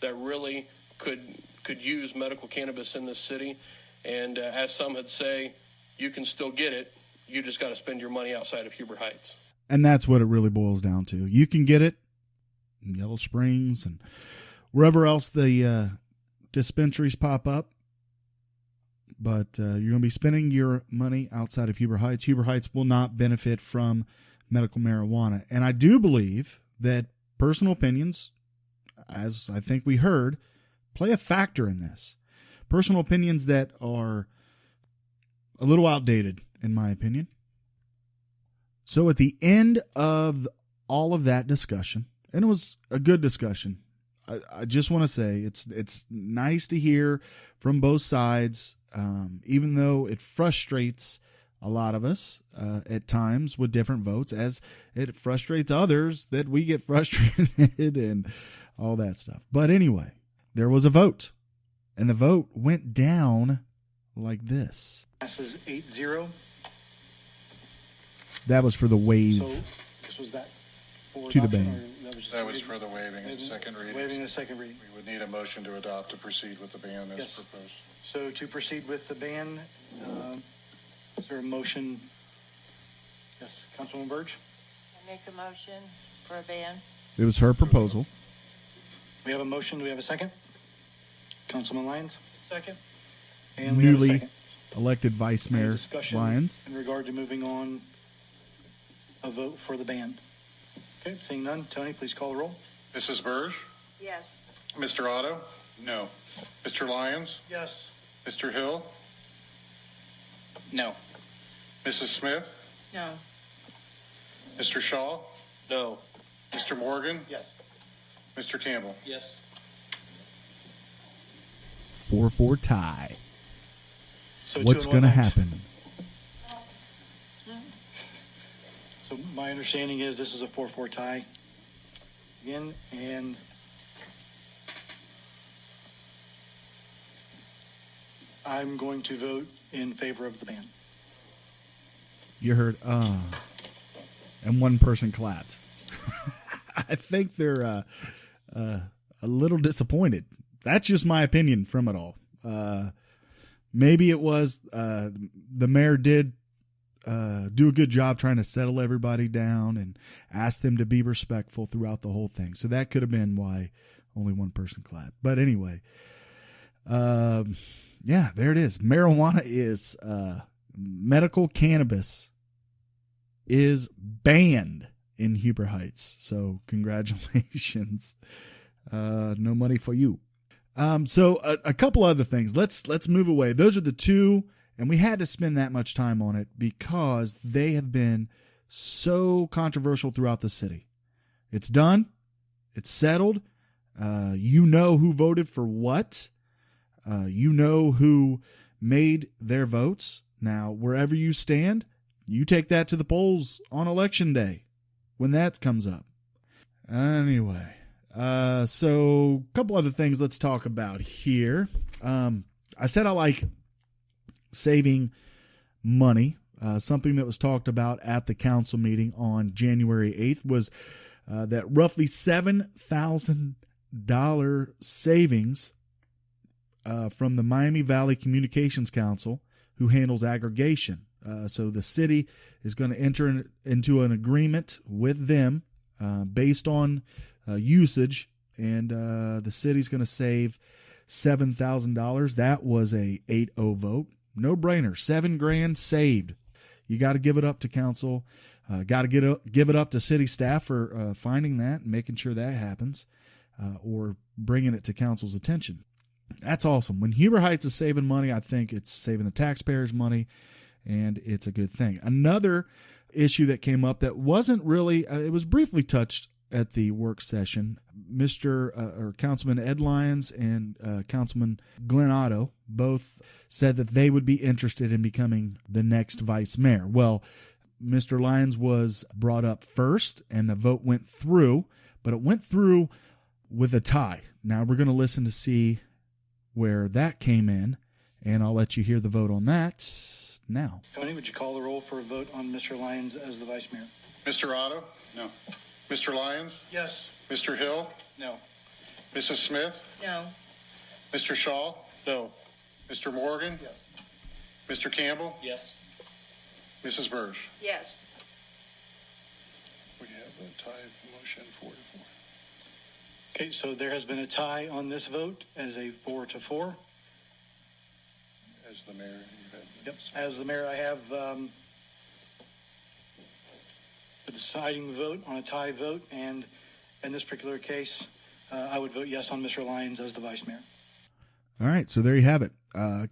that really could use medical cannabis in this city. And as some would say, you can still get it. You just got to spend your money outside of Huber Heights. And that's what it really boils down to. You can get it in Yellow Springs and wherever else the dispensaries pop up. But you're going to be spending your money outside of Huber Heights. Huber Heights will not benefit from medical marijuana. And I do believe that personal opinions, as I think we heard, play a factor in this. Personal opinions that are a little outdated, in my opinion. So at the end of all of that discussion, and it was a good discussion, I just want to say it's nice to hear from both sides, even though it frustrates a lot of us at times with different votes, as it frustrates others that we get frustrated and all that stuff. But anyway, there was a vote, and the vote went down like this. Passes 8-0. That was for the waive. So this was that to the ban. That was for the waiving of second reading. Waiving the second reading. We would need a motion to adopt to proceed with the ban as Yes. proposed. So to proceed with the ban, is there a motion? Yes, Councilwoman Burge? I make a motion for a ban. It was her proposal. We have a motion. Do we have a second? Councilman Lyons? Second. And we have a Newly second. elected Vice Mayor Discussion Lyons. in regard to moving on a vote for the ban. Okay, seeing none. Tony, please call the roll. Mrs. Burge? Yes. Mr. Otto? No. Mr. Lyons? Yes. Mr. Hill? No. Mrs. Smith? No. Mr. Shaw? No. Mr. Morgan? Yes. Mr. Campbell? Yes. 4-4 tie. So What's two going to and one votes. happen? So my understanding is this is a 4-4 tie again, and I'm going to vote in favor of the ban. You heard, and one person clapped. I think they're a little disappointed. That's just my opinion from it all. Maybe it was the mayor did do a good job trying to settle everybody down and ask them to be respectful throughout the whole thing. So that could have been why only one person clapped. But anyway, yeah, there it is. Marijuana is medical cannabis is banned in Huber Heights. So congratulations. No money for you. So a couple other things. Let's move away. Those are the two, and we had to spend that much time on it because they have been so controversial throughout the city. It's done. It's settled. You know who voted for what. You know who made their votes. Now, wherever you stand, you take that to the polls on election day when that comes up. Anyway. So a couple other things let's talk about here. I said I like saving money. Something that was talked about at the council meeting on January 8th was that roughly $7,000 savings from the Miami Valley Communications Council, who handles aggregation. So the city is going to enter into an agreement with them based on usage, and the city's going to save $7,000. That was a 8-0 vote. No brainer. $7,000 saved. You got to give it up to council. Got to give it up to city staff for finding that and making sure that happens, or bringing it to council's attention. That's awesome. When Huber Heights is saving money, I think it's saving the taxpayers money, and it's a good thing. Another issue that came up that wasn't really, it was briefly touched at the work session. Councilman Ed Lyons and Councilman Glenn Otto both said that they would be interested in becoming the next vice mayor. Well, Mr. Lyons was brought up first, and the vote went through, but it went through with a tie. Now we're going to listen to see where that came in, and I'll let you hear the vote on that now. Tony, would you call the roll for a vote on Mr. Lyons as the vice mayor? Mr. Otto? No. Mr. Lyons? Yes. Mr. Hill? No. Mrs. Smith? No. Mr. Shaw? No. Mr. Morgan? Yes. Mr. Campbell? Yes. Mrs. Bursch? Yes. We have a tie motion 4-4. Okay, so there has been a tie on this vote as a 4-4. As the mayor, you have. Yep. As the mayor, I have the deciding vote on a tie vote, and in this particular case, I would vote yes on Mr. Lyons as the vice mayor. All right, so there you have it.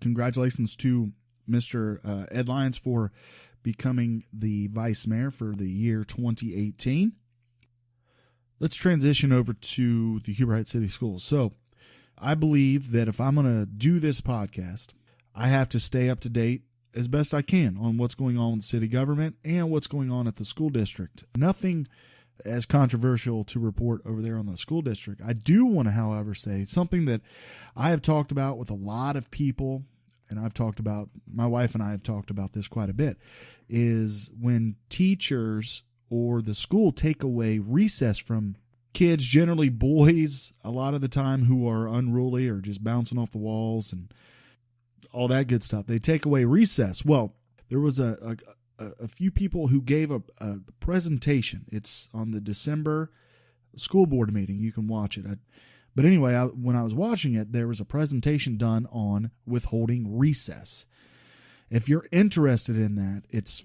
Congratulations to Mr. Ed Lyons for becoming the vice mayor for the year 2018. Let's transition over to the Huber Heights City Schools. So I believe that if I'm going to do this podcast, I have to stay up to date as best I can on what's going on with city government and what's going on at the school district. Nothing as controversial to report over there on the school district. I do want to, however, say something that I have talked about with a lot of people, and I've talked about, my wife and I have talked about this quite a bit, is when teachers or the school take away recess from kids, generally boys, a lot of the time, who are unruly or just bouncing off the walls and all that good stuff. They take away recess. Well, there was a few people who gave a presentation. It's on the December school board meeting. You can watch it. But anyway, when I was watching it, there was a presentation done on withholding recess. If you're interested in that, it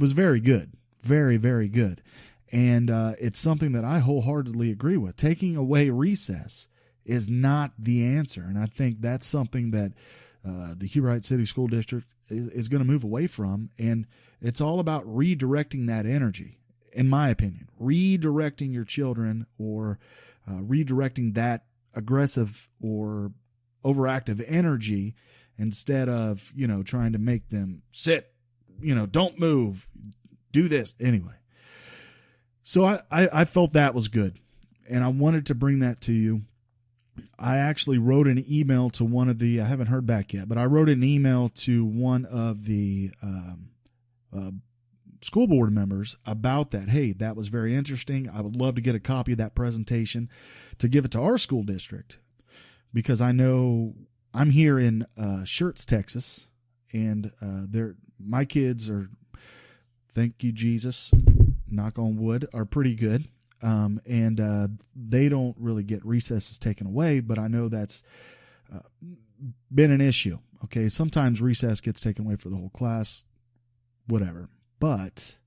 was very good. Very, very good. And it's something that I wholeheartedly agree with. Taking away recess is not the answer. And I think that's something that the Huber Heights City School District is going to move away from. And it's all about redirecting that energy, in my opinion. Redirecting your children, or redirecting that aggressive or overactive energy, instead of, trying to make them sit, don't move, do this. Anyway, so I felt that was good, and I wanted to bring that to you. I actually wrote an email to one of the, I haven't heard back yet, but I wrote an email to one of the school board members about that. Hey, that was very interesting. I would love to get a copy of that presentation to give it to our school district, because I know I'm here in Schertz, Texas, and my kids are, thank you, Jesus, knock on wood, are pretty good. And they don't really get recesses taken away, but I know that's been an issue. Okay, sometimes recess gets taken away for the whole class, whatever. But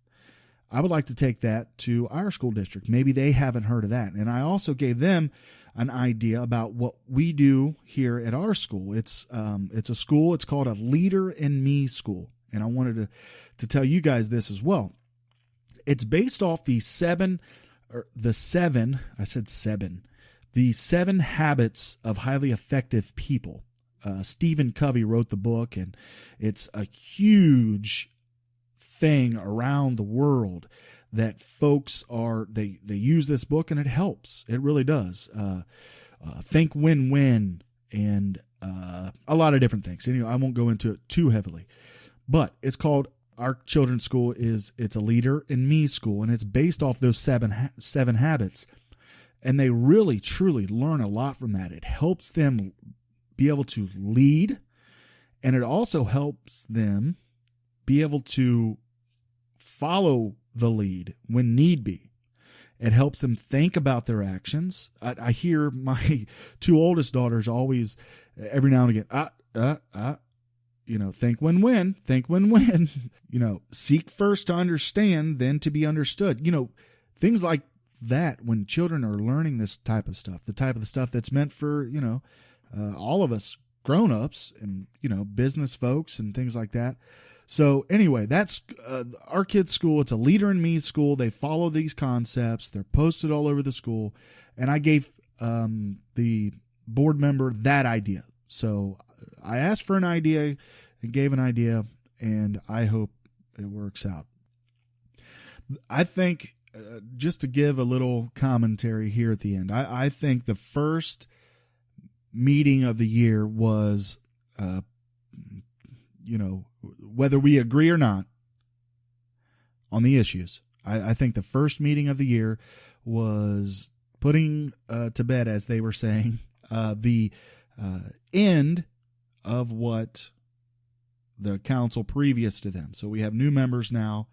I would like to take that to our school district. Maybe they haven't heard of that. And I also gave them an idea about what we do here at our school. It's a school. It's called a Leader in Me school. And I wanted to tell you guys this as well. It's based off the seven habits of highly effective people. Stephen Covey wrote the book, and it's a huge thing around the world that folks they use this book, and it helps. It really does. Think win-win, and a lot of different things. Anyway, I won't go into it too heavily, but it's called, our children's school it's a Leader in Me school, and it's based off those seven habits. And they really, truly learn a lot from that. It helps them be able to lead, and it also helps them be able to follow the lead when need be. It helps them think about their actions. I hear my two oldest daughters always, every now and again, think win-win, think win-win. Seek first to understand, then to be understood. Things like that, when children are learning this type of stuff, the type of stuff that's meant for, all of us grown-ups and, business folks and things like that. So anyway, that's our kids' school. It's a Leader in Me school. They follow these concepts. They're posted all over the school. And I gave the board member that idea. So I asked for an idea and gave an idea, and I hope it works out. I think, just to give a little commentary here at the end, I think the first meeting of the year was, whether we agree or not on the issues, I think the first meeting of the year was putting to bed, as they were saying, the end of what the council previous to them. So we have new members now.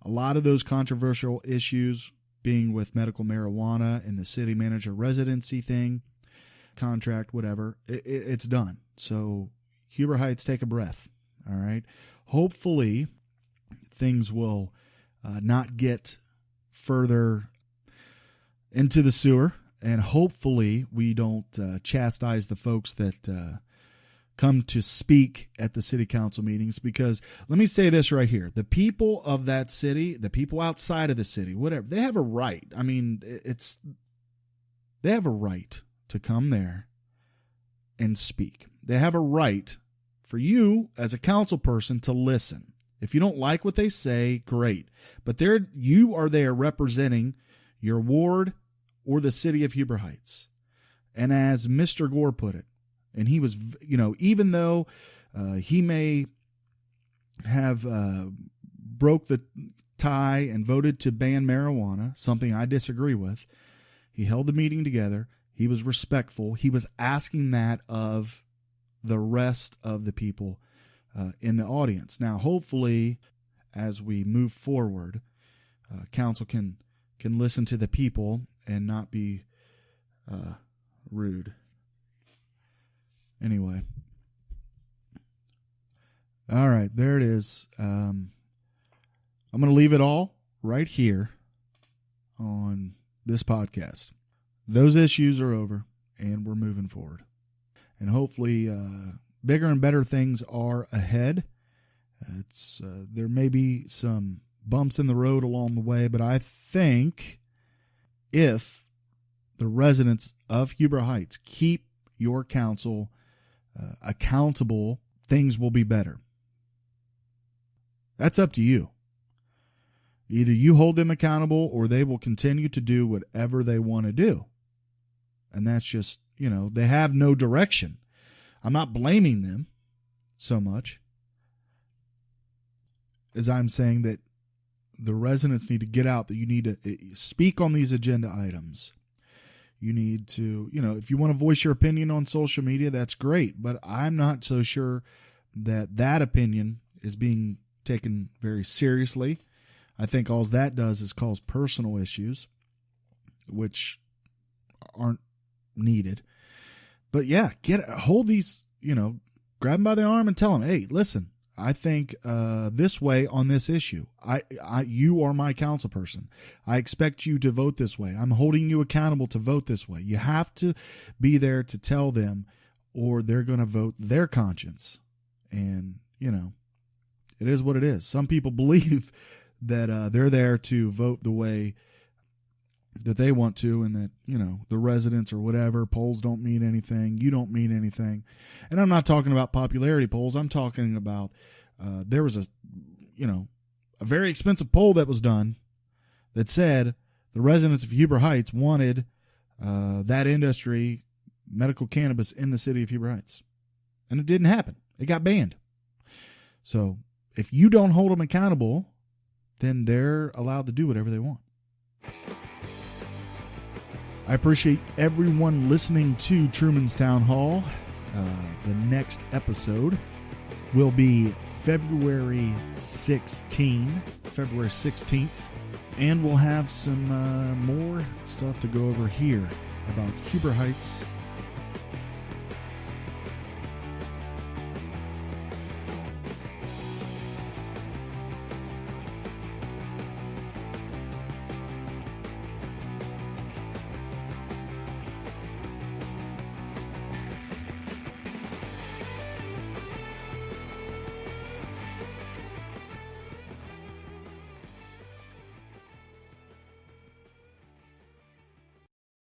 A lot of those controversial issues being with medical marijuana and the city manager residency thing, contract, whatever, it's done. So Huber Heights, take a breath. All right. Hopefully things will not get further into the sewer, and hopefully we don't chastise the folks that come to speak at the city council meetings, because let me say this right here. The people of that city, the people outside of the city, whatever, they have a right. I mean, they have a right to come there and speak. They have a right for you as a council person to listen. If you don't like what they say, great. But you are there representing your ward or the city of Huber Heights. And as Mr. Gore put it, and he was, even though he may have broke the tie and voted to ban marijuana, something I disagree with, he held the meeting together. He was respectful. He was asking that of the rest of the people in the audience. Now, hopefully, as we move forward, council can listen to the people and not be rude. Anyway. All right, there it is. I'm going to leave it all right here on this podcast. Those issues are over, and we're moving forward. And hopefully bigger and better things are ahead. There may be some bumps in the road along the way, but I think if the residents of Huber Heights keep your council accountable, things will be better. That's up to you. Either you hold them accountable or they will continue to do whatever they want to do. And that's just, they have no direction. I'm not blaming them so much as I'm saying that the residents need to get out, that you need to speak on these agenda items. You need to, if you want to voice your opinion on social media, that's great. But I'm not so sure that opinion is being taken very seriously. I think all that does is cause personal issues, which aren't needed. But yeah, hold these, grab them by the arm and tell them, hey, listen, I think this way on this issue. You are my council person. I expect you to vote this way. I'm holding you accountable to vote this way. You have to be there to tell them, or they're going to vote their conscience. And, it is what it is. Some people believe that they're there to vote the way that they want to, and that, the residents or whatever, polls don't mean anything. You don't mean anything. And I'm not talking about popularity polls. I'm talking about there was a very expensive poll that was done that said the residents of Huber Heights wanted that industry, medical cannabis, in the city of Huber Heights. And it didn't happen. It got banned. So if you don't hold them accountable, then they're allowed to do whatever they want. I appreciate everyone listening to Truman's Town Hall. The next episode will be February 16th. And we'll have some more stuff to go over here about Huber Heights